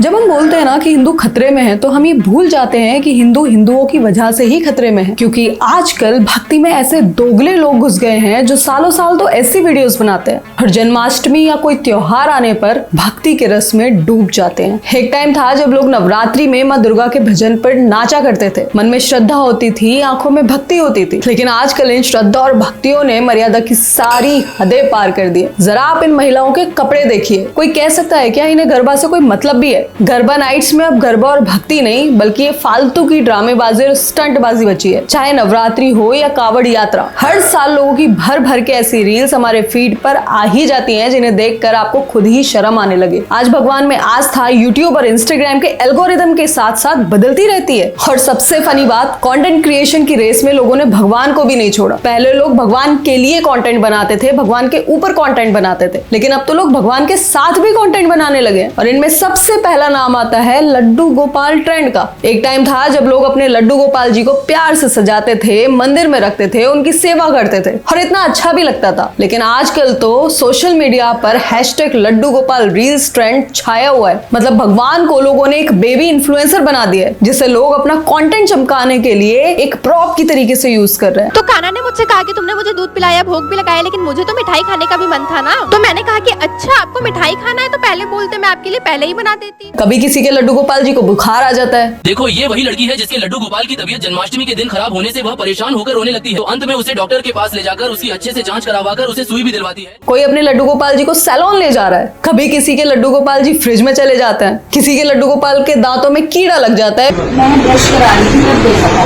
जब हम बोलते हैं ना कि हिंदू खतरे में है, तो हम ये भूल जाते हैं कि हिंदू हिंदुओं की वजह से ही खतरे में है, क्योंकि आजकल भक्ति में ऐसे दोगले लोग घुस गए हैं जो सालों साल तो ऐसी वीडियोस बनाते हैं और जन्माष्टमी या कोई त्योहार आने पर भक्ति के रस में डूब जाते हैं। एक टाइम था जब लोग नवरात्रि में माँ दुर्गा के भजन पर नाचा करते थे, मन में श्रद्धा होती थी, आंखों में भक्ति होती थी। लेकिन आजकल इन श्रद्धा और भक्तियों ने मर्यादा की सारी हदें पार कर दी है। जरा आप इन महिलाओं के कपड़े देखिए। कोई कह सकता है क्या इन्हें गरबा से कोई मतलब भी है? गरबा नाइट्स में अब गरबा और भक्ति नहीं, बल्कि ये फालतू की ड्रामेबाजी और स्टंटबाजी बची है। चाहे नवरात्रि हो या कावड़ यात्रा, हर साल लोगों की भर भर के ऐसी रील्स हमारे फीड पर आ ही जाती हैं जिन्हें देखकर आपको खुद ही शर्म आने लगे। आज भगवान में आस्था यूट्यूब और इंस्टाग्राम के एल्गोरिदम के साथ साथ बदलती रहती है। और सबसे फनी बात, कंटेंट क्रिएशन की रेस में लोगों ने भगवान को भी नहीं छोड़ा। पहले लोग भगवान के लिए कंटेंट बनाते थे, भगवान के ऊपर कंटेंट बनाते थे, लेकिन अब तो लोग भगवान के साथ भी कंटेंट बनाने लगे और इनमें सबसे पहला नाम आता है लड्डू गोपाल ट्रेंड का। एक टाइम था जब लोग अपने लड्डू गोपाल जी को प्यार से सजाते थे, मंदिर में रखते थे, उनकी सेवा करते थे और इतना अच्छा भी लगता था। लेकिन आजकल तो सोशल मीडिया पर hashtag Laddu Gopal reels trend छाया हुआ है। मतलब भगवान को लोगों ने एक बेबी इन्फ्लुएंसर बना दिया है, जिसे लोग अपना कंटेंट चमकाने के लिए एक प्रॉप की तरीके से यूज कर रहे हैं। तो कान्हा ने मुझसे कहा कि तुमने मुझे दूध पिलाया, भोग भी लगाया, लेकिन मुझे तो मिठाई खाने का भी मन था ना। तो मैंने कहा कि अच्छा आपको मिठाई खाना है तो पहले बोलते, मैं आपके लिए पहले ही बना देती। कभी किसी के लड्डू गोपाल जी को बुखार आ जाता है। देखो ये वही लड़की है जिसके लड्डू गोपाल की तबीयत जन्माष्टमी के दिन खराब होने से वह परेशान होकर रोने लगती है। तो अंत में उसे डॉक्टर के पास ले जाकर उसकी अच्छे से जांच करवाकर उसे सुई भी दिलवाती है। कोई अपने लड्डू गोपाल जी को सैलून ले जा रहा है। कभी किसी के लड्डू गोपाल जी फ्रिज में चले जाते हैं। किसी के लड्डू गोपाल के दांतों में कीड़ा लग जाता है। मैंने ब्रश करा ली थी तब देखा था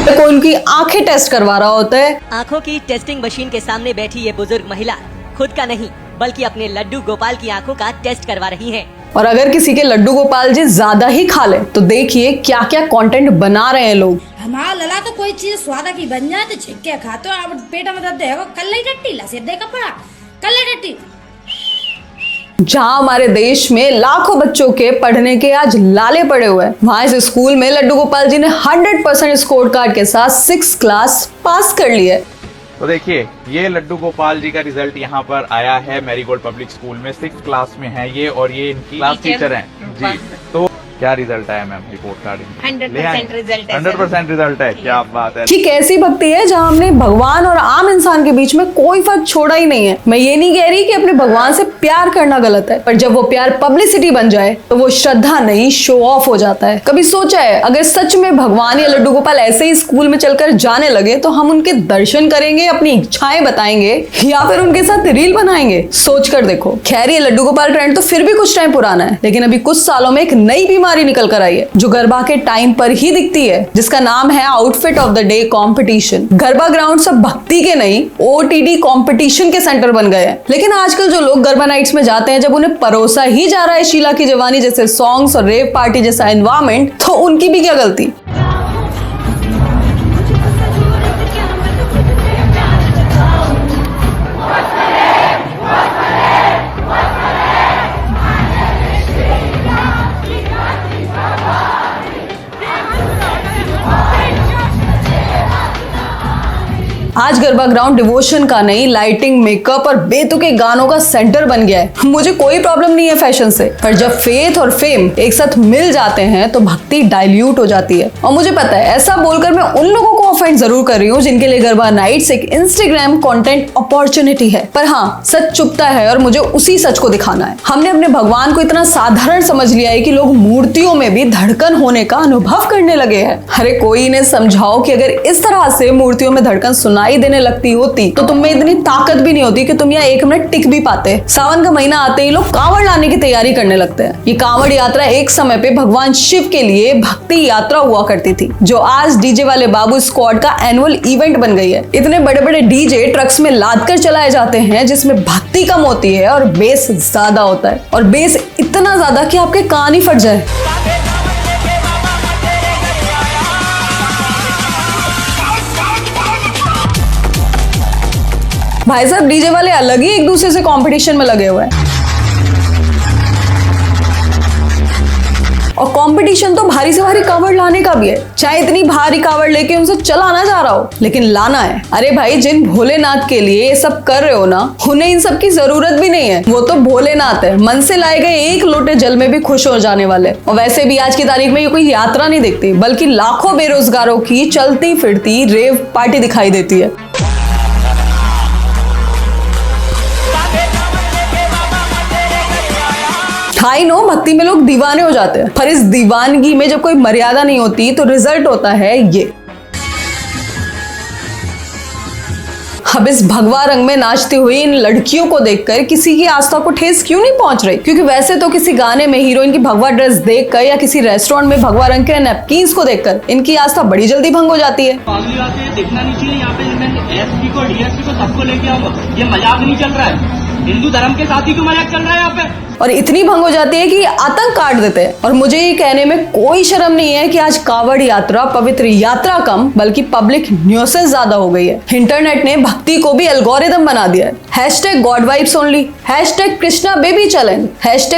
कोई उनकी आंखें टेस्ट करवा रहा होता है। आंखों की टेस्टिंग मशीन के सामने बैठी ये बुजुर्ग महिला खुद का नहीं बल्कि अपने लड्डू गोपाल की आंखों का टेस्ट करवा रही हैं। और अगर किसी के लड्डू गोपाल जी ज्यादा ही खा ले तो देखिए क्या क्या कंटेंट बना रहे हैं लोग। हमारा लला तो कोई चीज स्वादा की बन जाए तो छिक्के खा तो अब पेट में दर्द है कल ही टट्टी ला से देखा पड़ा कल ही टट्टी। जहां हमारे देश में लाखों बच्चों के पढ़ने के आज लाले पड़े हुए हैं, वहां इस स्कूल में लड्डू गोपाल जी ने 100% स्कोर कार्ड के साथ 6th क्लास पास कर लिया है। तो देखिए ये लड्डू गोपाल जी का रिजल्ट यहाँ पर आया है। मैरीगोल्ड पब्लिक स्कूल में 6th क्लास में है ये और ये इनकी क्लास टीचर हैं जी। तो क्या रिजल्ट आया मैम? रिपोर्ट कार्ड 100% रिजल्ट है। 100% रिजल्ट है। क्या बात है। कि कैसी भक्ति है जहां हमने भगवान और आम इंसान के बीच में कोई फर्क छोड़ा ही नहीं है। मैं ये नहीं कह रही कि अपने भगवान से प्यार करना गलत है, पर जब वो प्यार पब्लिसिटी बन जाए तो वो श्रद्धा नहीं शो ऑफ हो जाता है। कभी सोचा है अगर सच में भगवान या लड्डू गोपाल ऐसे ही स्कूल में चलकर जाने लगे तो हम उनके दर्शन करेंगे, अपनी इच्छाएं बताएंगे या फिर उनके साथ रील बनाएंगे? सोच कर देखो। खैर ये लड्डू गोपाल ट्रेंड तो फिर भी कुछ टाइम पुराना है, लेकिन अभी कुछ सालों में एक नई बीमारी निकल कर आई है जो गरबा के टाइम पर ही दिखती है, जिसका नाम है outfit of the day competition. Garba ground सब भक्ति के नहीं OTT कंपटीशन के सेंटर बन गए हैं। लेकिन आजकल जो लोग गरबा नाइट्स में जाते हैं, जब उन्हें परोसा ही जा रहा है शीला की जवानी जैसे सॉन्ग्स और रेव पार्टी जैसा एनवायरमेंट, तो उनकी भी क्या गलती? आज गरबा ग्राउंड डिवोशन का नहीं, लाइटिंग, मेकअप और बेतुके गानों का सेंटर बन गया है। मुझे कोई प्रॉब्लम नहीं है फैशन से, पर जब फेथ और फेम एक साथ मिल जाते हैं तो भक्ति डाइल्यूट हो जाती है। और मुझे पता है ऐसा बोलकर मैं उन लोगों को ऑफेंड जरूर कर रही हूँ जिनके लिए गरबा नाइट्स एक इंस्टाग्राम कंटेंट अपॉर्चुनिटी है, पर हाँ सच चुपता है और मुझे उसी सच को दिखाना है। हमने अपने भगवान को इतना साधारण समझ लिया है कि लोग मूर्तियों में भी धड़कन होने का अनुभव करने लगे हैं। अरे कोई इन्हें समझाओ कि अगर इस तरह से मूर्तियों में धड़कन सुनाई देने लगती होती तो तुम में इतनी ताकत भी नहीं होती कि तुम यहाँ 1 मिनट टिक भी पाते। सावन का महीना आते ही लोग कांवड़ लाने की तैयारी करने लगते हैं। ये कांवड़ यात्रा एक समय पे भगवान शिव के लिए भक्ति यात्रा हुआ करती थी, जो आज डीजे वाले बाबू स्क्वाड का एनुअल इवेंट बन गई है। इतने बड़े बड़े डीजे ट्रक्स में लाद कर चलाए जाते हैं जिसमें भक्ति कम होती है और बेस ज्यादा होता है, और बेस इतना ज्यादा कि आपके कान ही फट जाए। भाई साहब डीजे वाले अलग ही एक दूसरे से कंपटीशन में लगे हुए हैं। और कंपटीशन तो भारी से भारी कावड़ लाने का भी है, चाहे इतनी भारी कावड़ लेके उनसे चला ना जा रहा हो, लेकिन लाना है। अरे भाई, जिन भोलेनाथ के लिए ये सब कर रहे हो ना, उन्हें इन सब की जरूरत भी नहीं है। वो तो भोलेनाथ है, मन से लाए गए एक लोटे जल में भी खुश हो जाने वाले। और वैसे भी आज की तारीख में ये कोई यात्रा नहीं दिखती, बल्कि लाखों बेरोजगारों की चलती फिरती रेव पार्टी दिखाई देती है। आई नो, भक्ति में लोग दीवाने हो जाते हैं, पर इस दीवानगी में जब कोई मर्यादा नहीं होती तो रिजल्ट होता है ये। अब इस भगवा रंग में नाचती हुई इन लड़कियों को देखकर किसी की आस्था को ठेस क्यों नहीं पहुंच रही? क्योंकि वैसे तो किसी गाने में हीरोइन की भगवा ड्रेस देखकर या किसी रेस्टोरेंट में भगवा रंग के नैपकिन्स को देखकर इनकी आस्था बड़ी जल्दी भंग हो जाती है। देखना नहीं चाहिए, यहाँ पे मैं एसपी को डीएसपी को सबको लेके आऊंगा। ये मजाक नहीं चल रहा है, हिंदू धर्म के साथ ही क्यों मजाक चल रहा है यहाँ पे? और इतनी भंग हो जाती है कि आतंक काट देते हैं। और मुझे ये कहने में कोई शर्म नहीं है कि आज कावड़ यात्रा, पवित्र यात्रा कम बल्कि पब्लिक न्यूसेंस ज्यादा हो गई है। इंटरनेट ने भक्ति को भी एल्गोरिदम बना दिया है। #God Vibes Only, #Krishna baby challenge,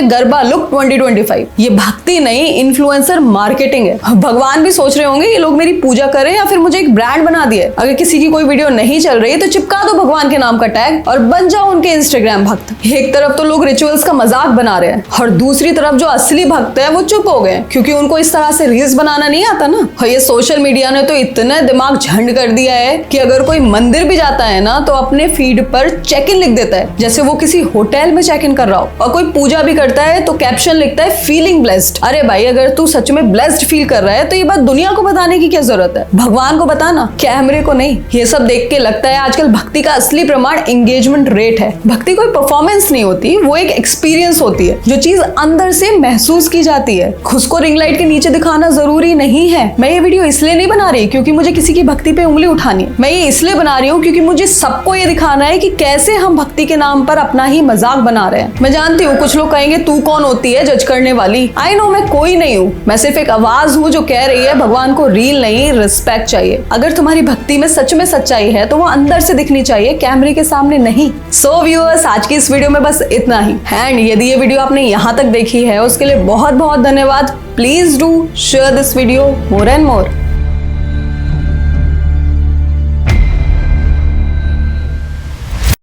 #garba look 2025। ये भक्ति नहीं, इन्फ्लुएंसर मार्केटिंग है। भगवान भी सोच रहे होंगे ये लोग मेरी पूजा करें या फिर मुझे एक ब्रांड बना दिया। अगर किसी की कोई वीडियो नहीं चल रही तो चिपका दो भगवान के नाम का टैग और बन जाओ उनके इंस्टाग्राम भक्त। एक तरफ तो लोग रिचुअल्स का मजाक बना रहे हैं और दूसरी तरफ जो असली भक्त है वो चुप हो गए, क्योंकि उनको इस तरह से रील्स बनाना नहीं आता ना। और ये सोशल मीडिया ने तो इतना दिमाग झंड कर दिया है कि अगर कोई मंदिर भी जाता है ना तो अपने फीड पर चेक इन लिख देता है, जैसे वो किसी होटल में चेक इन कर रहा हो। और कोई पूजा भी करता है तो कैप्शन लिखता है फीलिंग ब्लेस्ड। अरे भाई, अगर तू सच में ब्लेस्ड फील कर रहा है तो ये बात दुनिया को बताने की क्या जरूरत है? भगवान को बताना, कैमरे को नहीं। ये सब देख के लगता है आजकल भक्ति का असली प्रमाण एंगेजमेंट रेट है। भक्ति कोई परफॉर्मेंस नहीं होती, वो एक एक्सपीरियंस होती है जो चीज अंदर से महसूस की जाती है। खुद को रिंग लाइट के नीचे दिखाना जरूरी नहीं है। मैं ये वीडियो इसलिए नहीं बना रही क्योंकि मुझे किसी की भक्ति पे उंगली उठानी है। मैं ये इसलिए बना रही हूँ क्योंकि मुझे सबको ये दिखाना है कि कैसे हम भक्ति के नाम पर अपना ही मजाक बना रहे हैं। मैं जानती हूँ कुछ लोग कहेंगे तू कौन होती है जज करने वाली। आई नो, मैं कोई नहीं हूँ, मैं सिर्फ एक आवाज हूँ जो कह रही है भगवान को रील नहीं, रिस्पेक्ट चाहिए। अगर तुम्हारी भक्ति में सच में सच्चाई है तो वो अंदर से दिखनी चाहिए, कैमरे के सामने नहीं। सो व्यूअर्स, आज की इस वीडियो में बस इतना ही। एंड यदि ये वीडियो आपने यहाँ तक देखी है उसके लिए बहुत बहुत धन्यवाद। Please do share this video more and more.